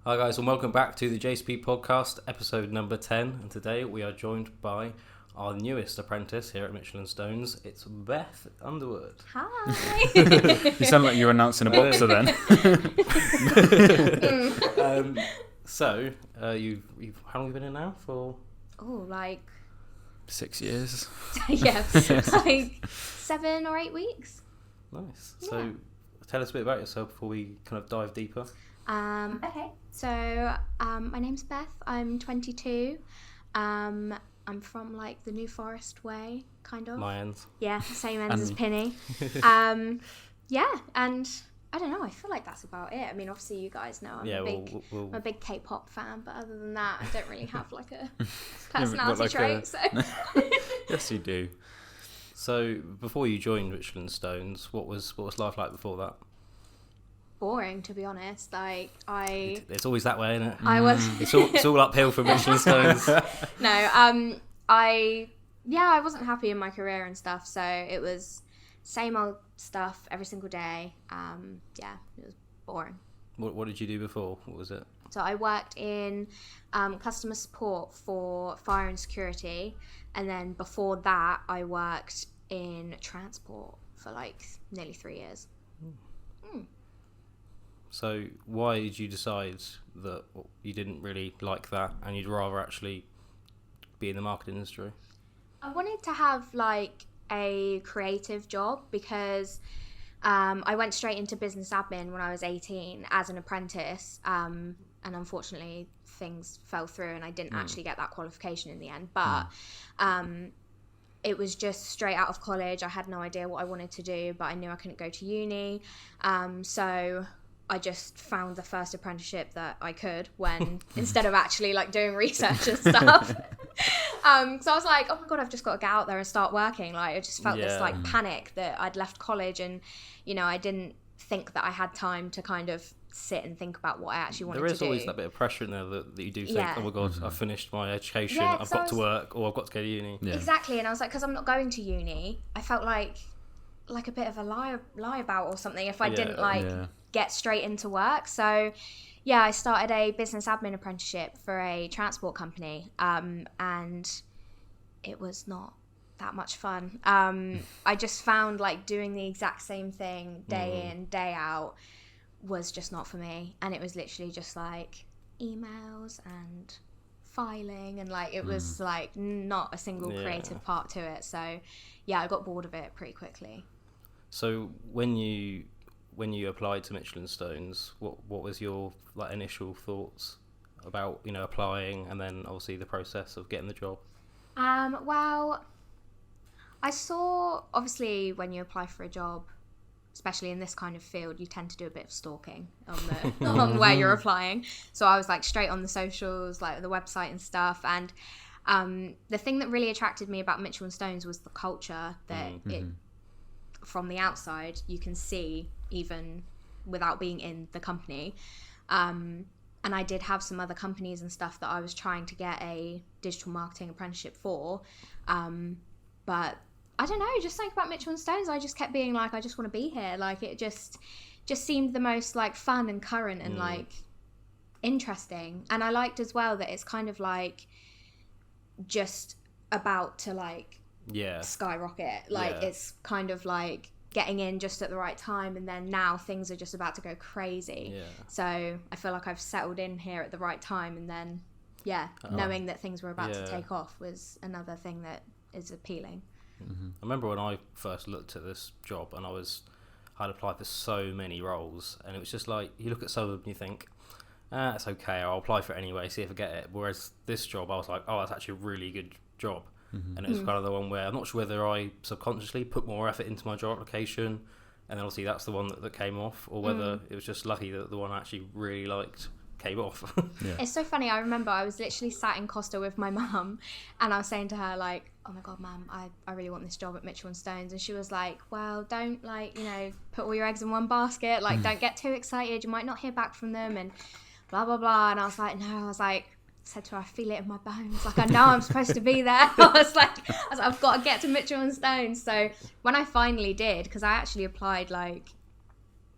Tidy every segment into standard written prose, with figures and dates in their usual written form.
Hi guys, and welcome back to the JCP Podcast, episode number 10. And today we are joined by our newest apprentice here at Michelin Stones. It's Beth Underwood. Hi. You sound like you're announcing a boxer then. You've how long have you been in now for? Oh, like 6 years. like 7 or 8 weeks. Nice. So tell us a bit about yourself before we kind of dive deeper. Okay. So my name's Beth. I'm 22. I'm from like the New Forest way, kind of. My ends. Yeah, same ends as Pinny. Yeah, and I don't know. I feel like that's about it. I mean, obviously you guys know I'm I'm a big K-pop fan, but other than that, I don't really have like a personality trait. So Yes, you do. So before you joined Michelin Stones, what was life like before that? boring, to be honest. Like It's always that way, isn't it? I was. It's all uphill for Michelin Stones. No, I wasn't happy in my career and stuff, so it was same old stuff every single day. It was boring. What did you do before? What was it? So I worked in customer support for fire and security, and then before that I worked in transport for like nearly 3 years. So why did you decide that you didn't really like that and you'd rather actually be in the marketing industry? I wanted to have like a creative job because I went straight into business admin when I was 18 as an apprentice, and unfortunately things fell through and I didn't actually get that qualification in the end. But it was just straight out of college. I had no idea what I wanted to do, but I knew I couldn't go to uni. So I just found the first apprenticeship that I could when instead of actually like doing research and stuff. So I was like, oh my God, I've just got to get out there and start working. Like I just felt this like panic that I'd left college and, you know, I didn't think that I had time to kind of sit and think about what I actually wanted to do. There is always that bit of pressure in there that you do think, oh my God, I've finished my education, I've got to work or I've got to go to uni. Yeah. Exactly. And I was like, because I'm not going to uni, I felt like a bit of a lie about or something if I didn't get straight into work. So I started a business admin apprenticeship for a transport company, and it was not that much fun. I just found like doing the exact same thing day in, day out was just not for me, and it was literally just like emails and filing and like it was like not a single creative part to it. So I got bored of it pretty quickly. So when you applied to Michelin Stones, what was your like initial thoughts about, you know, applying and then obviously the process of getting the job? Well, I saw obviously when you apply for a job, especially in this kind of field, you tend to do a bit of stalking on where you're applying. So I was like straight on the socials, like the website and stuff. And the thing that really attracted me about Michelin Stones was the culture that it, from the outside, you can see even without being in the company. And I did have some other companies and stuff that I was trying to get a digital marketing apprenticeship for. But I don't know, just think about Michelin Stones. I just kept being like, I just want to be here. Like it just seemed the most like fun and current and like interesting. And I liked as well that it's kind of like just about to like skyrocket. Like it's kind of like getting in just at the right time, and then now things are just about to go crazy. So I feel like I've settled in here at the right time, and then knowing that things were about to take off was another thing that is appealing. I remember when I first looked at this job and I'd applied for so many roles, and it was just like you look at some of them and you think, it's okay, I'll apply for it anyway, see if I get it. Whereas this job I was like, oh, that's actually a really good job. And it was kind of the one where I'm not sure whether I subconsciously put more effort into my job application, and then obviously that's the one that came off, or whether it was just lucky that the one I actually really liked came off. It's so funny. I remember I was literally sat in Costa with my mum, and I was saying to her like, oh my God, Mum, I really want this job at Michelin Stones. And she was like, well, don't like, you know, put all your eggs in one basket. Like, don't get too excited. You might not hear back from them and blah, blah, blah. And I was like, no, said to her, I feel it in my bones. Like, I know I'm supposed to be there. I was like, I've got to get to Michelin Stones. So when I finally did, because I actually applied like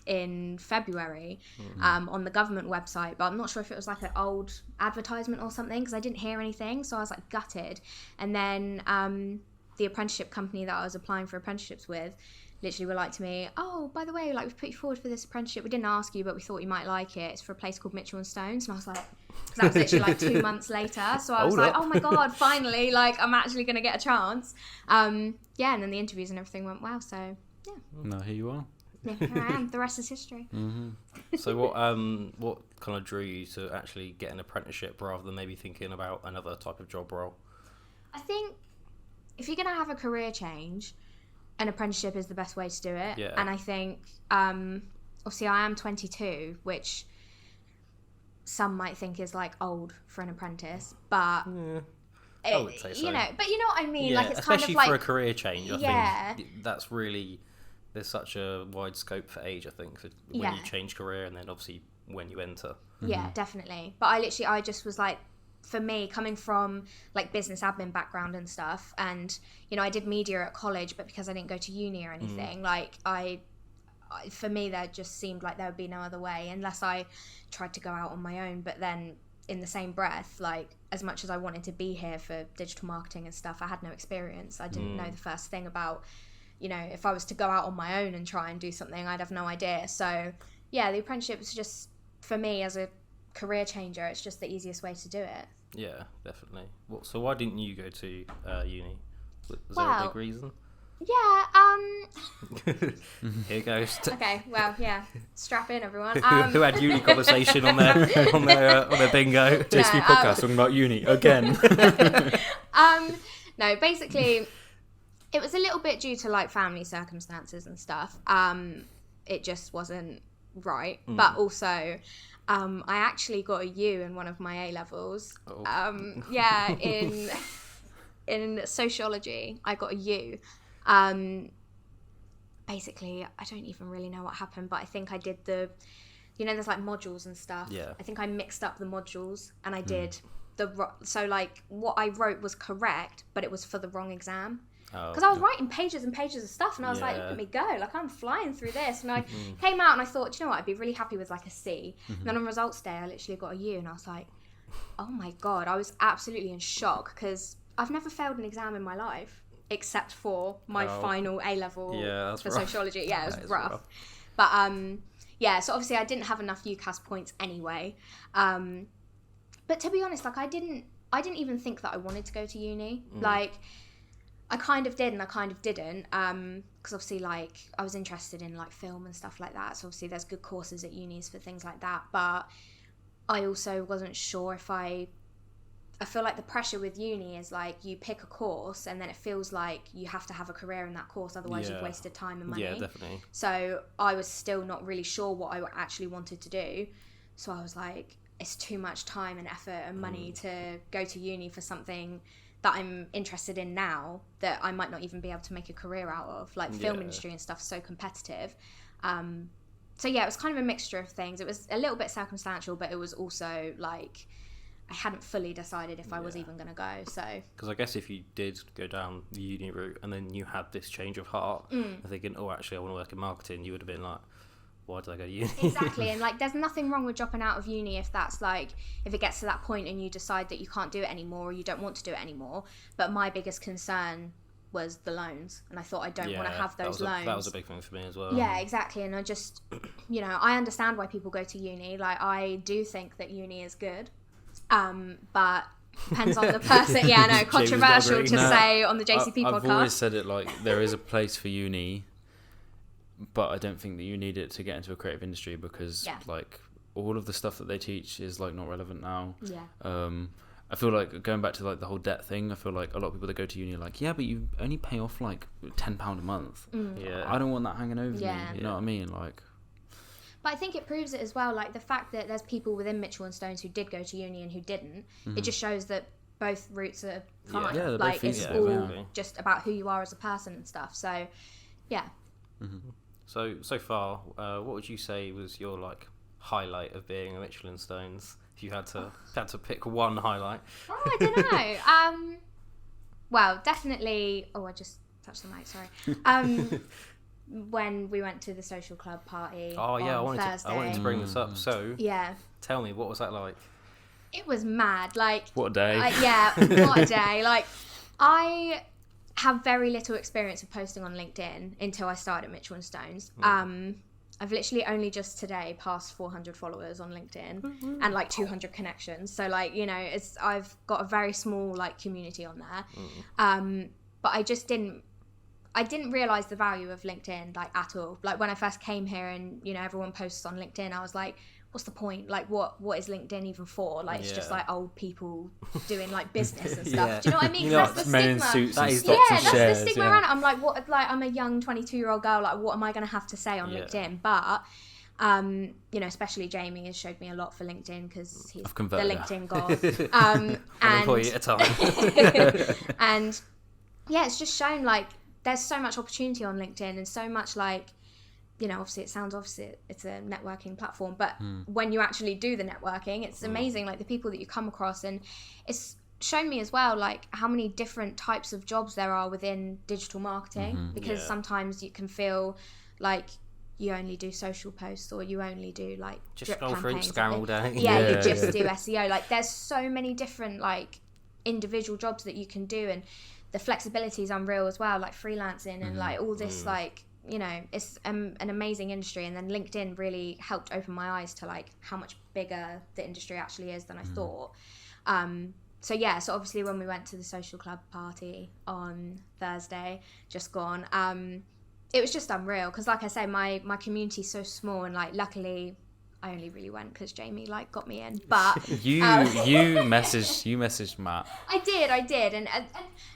in February on the government website, but I'm not sure if it was like an old advertisement or something because I didn't hear anything, so I was like gutted. And then the apprenticeship company that I was applying for apprenticeships with literally were like to me, oh, by the way, like we've put you forward for this apprenticeship. We didn't ask you, but we thought you might like it. It's for a place called Mitchell and Stones. And I was like, because that was literally like 2 months later. So I was like, oh my God, finally, like I'm actually going to get a chance. And then the interviews and everything went well. So yeah. No, here you are. Yeah, here I am. The rest is history. So what kind of drew you to actually get an apprenticeship rather than maybe thinking about another type of job role? I think if you're going to have a career change, an apprenticeship is the best way to do it. Yeah. And I think, obviously I am 22, which some might think is like old for an apprentice, but I would say so. But you know what I mean? Yeah, like it's especially kind of like for a career change. I think that's really, there's such a wide scope for age, I think, for when you change career and then obviously when you enter. Yeah, definitely. But I just was like, for me, coming from like business admin background and stuff, and I did media at college, but because I didn't go to uni or anything, like for me there just seemed like there would be no other way unless I tried to go out on my own. But then in the same breath, like as much as I wanted to be here for digital marketing and stuff, I had no experience. I didn't know the first thing about, if I was to go out on my own and try and do something, I'd have no idea. So yeah, the apprenticeship was just, for me as a career changer, it's just the easiest way to do it. Yeah, definitely. So why didn't you go to uni? Was there a big reason? Yeah, Here goes. Okay, well, yeah. Strap in, everyone. Who had uni conversation on their bingo? JCP Podcast talking about uni again. No, basically, it was a little bit due to like family circumstances and stuff. It just wasn't right, but also I actually got a U in one of my A levels. In sociology I got a U. Basically I don't even really know what happened, but I think I did there's like modules and stuff. I think I mixed up the modules and I did so like what I wrote was correct, but it was for the wrong exam. Because I was writing pages and pages of stuff, and I was like, look at me go, like I'm flying through this. And I came out and I thought, you know what, I'd be really happy with like a C. And then on results day, I literally got a U, and I was like, oh my God, I was absolutely in shock because I've never failed an exam in my life except for my final A level for sociology. Yeah, it was rough. But so obviously I didn't have enough UCAS points anyway. But to be honest, like I didn't even think that I wanted to go to uni. Like I kind of did and I kind of didn't, because obviously like I was interested in like film and stuff like that, so obviously there's good courses at unis for things like that, but I also wasn't sure if I feel like the pressure with uni is like you pick a course and then it feels like you have to have a career in that course, otherwise you've wasted time and money. Yeah, definitely. So I was still not really sure what I actually wanted to do, so I was like, it's too much time and effort and money to go to uni for something that I'm interested in now that I might not even be able to make a career out of. Like film industry and stuff, so competitive. So yeah, it was kind of a mixture of things. It was a little bit circumstantial, but it was also like I hadn't fully decided if I was even going to go. So because I guess if you did go down the uni route and then you had this change of heart and thinking, oh, actually I want to work in marketing, you would have been like, why did I go to uni? Exactly. And like there's nothing wrong with dropping out of uni if that's like, if it gets to that point and you decide that you can't do it anymore or you don't want to do it anymore. But my biggest concern was the loans, and I thought I don't want to have those loans. That was a big thing for me as well. Yeah, exactly. And I just, I understand why people go to uni. Like I do think that uni is good, but depends on the person. Yeah, no, controversial to say on the JCP podcast. I've always said it, like there is a place for uni, but I don't think that you need it to get into a creative industry because like all of the stuff that they teach is like not relevant now. I feel like going back to like the whole debt thing, I feel like a lot of people that go to uni are like, yeah, but you only pay off like £10 a month. I don't want that hanging over me. You know what I mean? Like, but I think it proves it as well. Like the fact that there's people within Mitchell and Stones who did go to uni and who didn't, it just shows that both routes are fine. Like it's all just about who you are as a person and stuff. So yeah. So far, what would you say was your like highlight of being a Mitchell and Stones? If you had to pick one highlight. Oh, I don't know. Well, definitely. Oh, I just touched the mic. Sorry. when we went to the social club party. Oh yeah, on Thursday. I wanted to bring this up. So yeah, tell me, what was that like? It was mad. Like, what a day. What a day. Like, I have very little experience of posting on LinkedIn until I started at Mitchell & Stones. I've literally only just today passed 400 followers on LinkedIn and like 200 connections. So like, you know, I've got a very small like community on there. But I didn't realize the value of LinkedIn like at all. Like when I first came here and, you know, everyone posts on LinkedIn, I was like, what's the point? Like what is LinkedIn even for? Like it's just like old people doing like business and stuff. Do you know what I mean? That's the men in stigma. suits and stocks and shares. That's the stigma around it. I'm like, what? Like I'm a young 22-year-old girl. Like what am I going to have to say on LinkedIn? But you know, especially Jamie has showed me a lot for LinkedIn because he's the LinkedIn god. One employee at a time. And yeah, it's just shown like there's so much opportunity on LinkedIn and so much like, you know, obviously it's a networking platform, but when you actually do the networking, it's amazing, like the people that you come across. And it's shown me as well, like how many different types of jobs there are within digital marketing, because sometimes you can feel like you only do social posts or you only do like just drip scroll through campaigns. Instagram all day. You just do SEO. Like there's so many different like individual jobs that you can do, and the flexibility is unreal as well, like freelancing and like all this like, you know, it's an amazing industry. And then LinkedIn really helped open my eyes to like how much bigger the industry actually is than I thought. So obviously when we went to the social club party on Thursday, just gone, it was just unreal because like I say, my community's so small, and like luckily I only really went because Jamie like got me in. But you messaged Matt. I did, and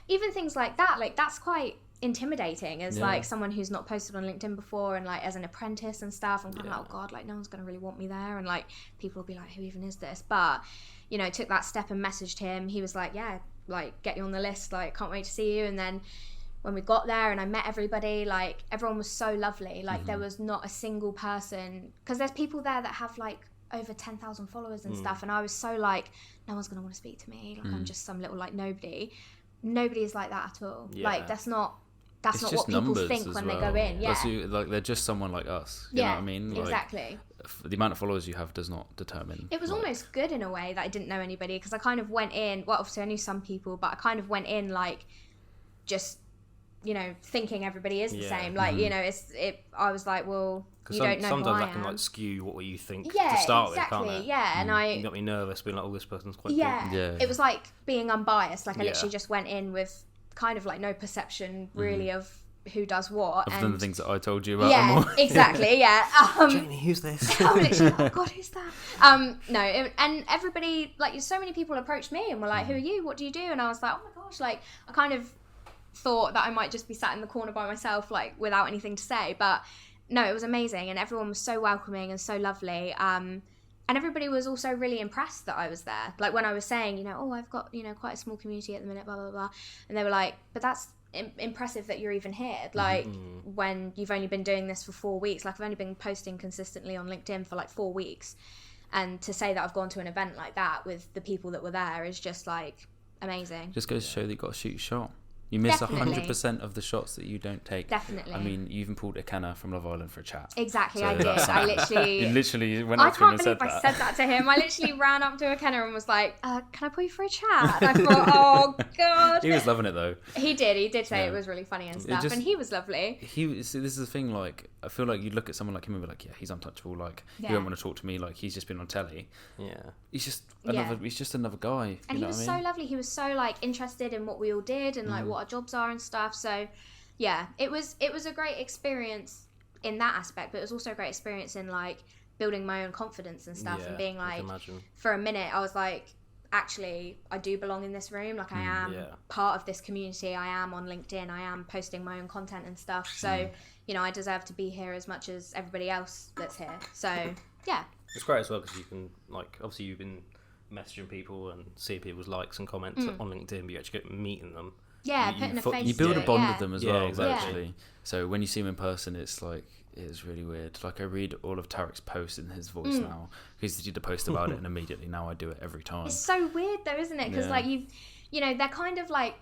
even things like that, like that's quite intimidating as like someone who's not posted on LinkedIn before, and like as an apprentice and stuff. I'm kind of like, oh god, like no one's gonna really want me there, and like people will be like, who even is this? But you know, took that step and messaged him. He was like, yeah, like get you on the list, like can't wait to see you. And then when we got there and I met everybody, like everyone was so lovely. Like there was not a single person, because there's people there that have like over 10,000 followers and stuff, and I was so like, no one's gonna want to speak to me, like I'm just some little like nobody is like that at all. Like that's not what people think when they go in. Like they're just someone like us, you know what I mean? Like, exactly. The amount of followers you have does not determine. It was almost good in a way that I didn't know anybody, because I kind of went in, well obviously I knew some people, but I kind of went in like just, you know, thinking everybody is the same. Like, you know, I was like, well, you don't know sometimes who I that can am. like skew what you think to start with, can't it? And you got me nervous being like, oh, this person's quite good. Yeah. It was like being unbiased. Like I literally just went in with kind of like no perception really of who does what. Other than the things that I told you about. Exactly. Jamie, who's this? I'm literally, oh god, who's that? And everybody, like so many people approached me and were like, who are you? What do you do? And I was like, oh my gosh, like I kind of thought that I might just be sat in the corner by myself, like without anything to say. But no, it was amazing, and everyone was so welcoming and so lovely. And everybody was also really impressed that I was there. Like when I was saying, you know, oh, I've got, you know, quite a small community at the minute, blah blah blah, and they were like, but that's impressive that you're even here, like when you've only been doing this for 4 weeks. Like I've only been posting consistently on LinkedIn for like 4 weeks, and to say that I've gone to an event like that with the people that were there is just like amazing. Just goes to show that you've got to shoot a shot. You miss 100% of the shots that you don't take. Definitely. I mean, you even pulled a Kenna from Love Island for a chat. Exactly, so I did. I literally... You literally went up to him and said that. I can't believe I said that to him. I literally ran up to a Kenna and was like, can I pull you for a chat? And I thought, oh, God. He was loving it, though. He did say it was really funny and stuff. And he was lovely. See, this is the thing, like, I feel like you look at someone like him and be like, yeah, he's untouchable. Like, you don't want to talk to me. Like, he's just been on telly. Yeah. He's just another guy. And he was so lovely. He was so, like, interested in what we all did and, like, what our jobs are and stuff. So yeah, it was a great experience in that aspect, but it was also a great experience in like building my own confidence and stuff, and being like, for a minute I was like, actually I do belong in this room, like I am part of this community, I am on LinkedIn, I am posting my own content and stuff, so you know, I deserve to be here as much as everybody else that's here. So yeah, it's great as well because you can, like, obviously you've been messaging people and seeing people's likes and comments on LinkedIn, but you actually get meeting them. Yeah, putting a face. You build to a bond it, with them as well, exactly. actually. So when you see him in person, it's like, it's really weird. Like I read all of Tarek's posts in his voice now. He used to do the post about it, and immediately now I do it every time. It's so weird though, isn't it? Because like you know, they're kind of like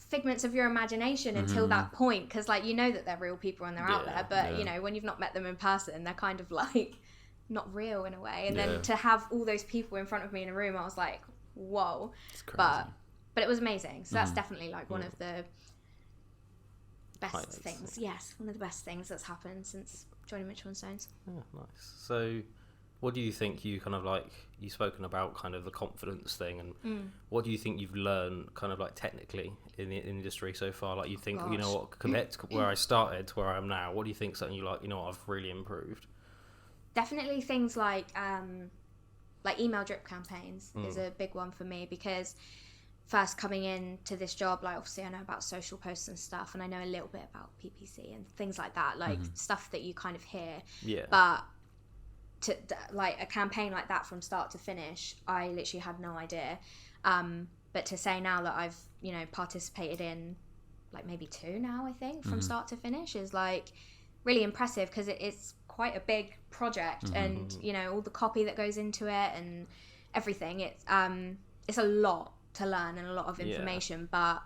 figments of your imagination until that point, because like you know that they're real people and they're out there, but you know, when you've not met them in person, they're kind of like not real in a way. And then to have all those people in front of me in a room, I was like, whoa. But it was amazing. So that's definitely like one of the best things. Yes, one of the best things that's happened since joining Mitchell & Stones. Yeah, nice. So what do you think you kind of like, you've spoken about kind of the confidence thing, and what do you think you've learned kind of like technically in the industry so far? Like you think, you know what, compared to where I started to where I am now, what do you think something you like, you know what, I've really improved? Definitely things like email drip campaigns is a big one for me, because first coming into this job, like obviously I know about social posts and stuff, and I know a little bit about PPC and things like that, like stuff that you kind of hear. Yeah. But to like a campaign like that from start to finish, I literally had no idea. But to say now that I've, you know, participated in like maybe 2 now, I think, from start to finish is like really impressive, because it's quite a big project, and you know, all the copy that goes into it and everything. It's a lot to learn and a lot of information, but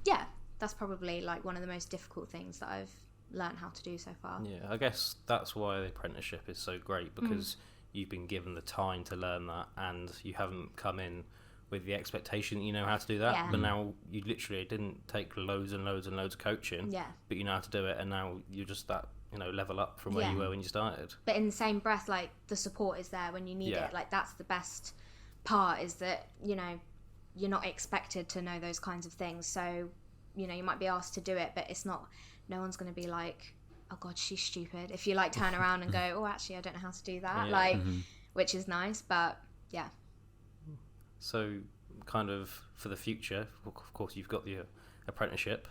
yeah, that's probably like one of the most difficult things that I've learned how to do so far. Yeah, I guess that's why the apprenticeship is so great, because you've been given the time to learn that, and you haven't come in with the expectation that you know how to do that. But now you literally didn't take loads and loads and loads of coaching, but you know how to do it, and now you're just that, you know, level up from where you were when you started. But in the same breath, like the support is there when you need it. Like that's the best part, is that, you know, you're not expected to know those kinds of things. So, you know, you might be asked to do it, but it's not, no one's going to be like, oh God, she's stupid. If you like turn around and go, oh, actually, I don't know how to do that. Like, which is nice, but yeah. So kind of for the future, of course, you've got the apprenticeship.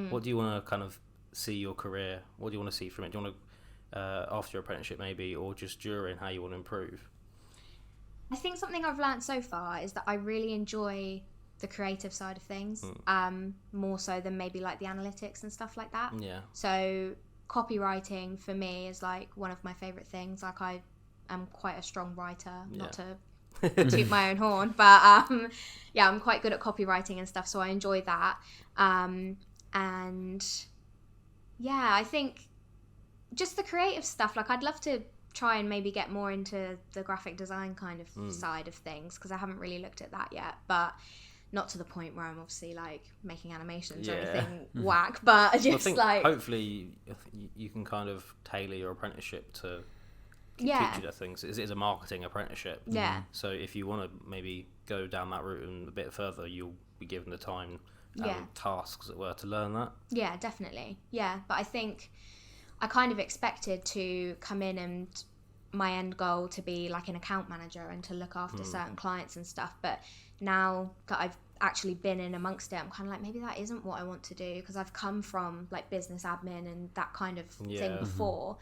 What do you want to kind of see your career? What do you want to see from it? Do you want to, after your apprenticeship maybe, or just during, how you want to improve? I think something I've learned so far is that I really enjoy the creative side of things, more so than maybe like the analytics and stuff like that. Yeah. So copywriting for me is like one of my favorite things. Like I am quite a strong writer, not to toot my own horn, but yeah, I'm quite good at copywriting and stuff, so I enjoy that. And yeah, I think just the creative stuff, like I'd love to try and maybe get more into the graphic design kind of side of things, because I haven't really looked at that yet, but not to the point where I'm obviously like making animations or anything whack, but just, well, I think like hopefully you can kind of tailor your apprenticeship to teach you the things. It is a marketing apprenticeship, so if you want to maybe go down that route and a bit further, you'll be given the time and tasks, as it were, to learn that. Yeah, definitely. Yeah, but I think I kind of expected to come in and my end goal to be like an account manager and to look after certain clients and stuff. But now that I've actually been in amongst it, I'm kind of like, maybe that isn't what I want to do, because I've come from like business admin and that kind of thing before.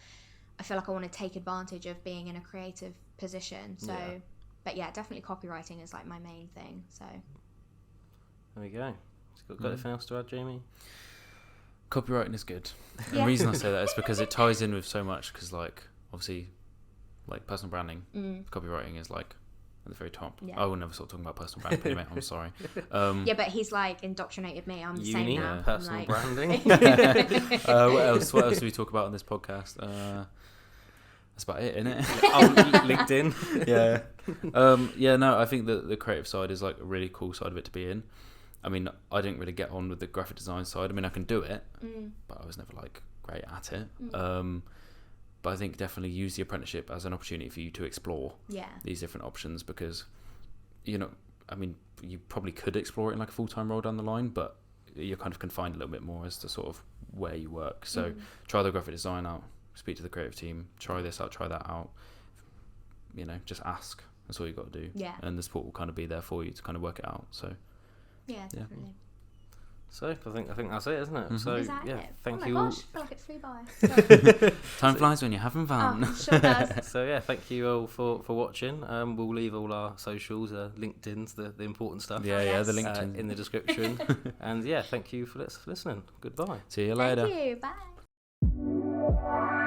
I feel like I want to take advantage of being in a creative position. So, but yeah, definitely copywriting is like my main thing. So there we go. Got anything else to add, Jamie? Copywriting is good. The reason I say that is because it ties in with so much, because like obviously like personal branding, copywriting is like at the very top. I will never stop talking about personal branding, mate. I'm sorry. Yeah, but he's like indoctrinated me. I'm the same now. Personal branding. What else do we talk about on this podcast? That's about it, isn't it? LinkedIn. No, I think that the creative side is like a really cool side of it to be in. I mean, I didn't really get on with the graphic design side. I mean, I can do it, but I was never like great at it. But I think definitely use the apprenticeship as an opportunity for you to explore these different options, because, you know, I mean, you probably could explore it in like a full-time role down the line, but you're kind of confined a little bit more as to sort of where you work. So try the graphic design out, speak to the creative team, try this out, try that out. You know, just ask. That's all you got to do. Yeah. And the support will kind of be there for you to kind of work it out. So. Yeah, definitely. So I think that's it, isn't it? So is that it? Thank you. Gosh, I feel like it flew by. Time flies when you're having fun. Oh, sure does. So thank you all for watching. We'll leave all our socials, LinkedIn's, the important stuff. The LinkedIn in the description. And thank you for listening. Goodbye. See you later. Thank you. Bye.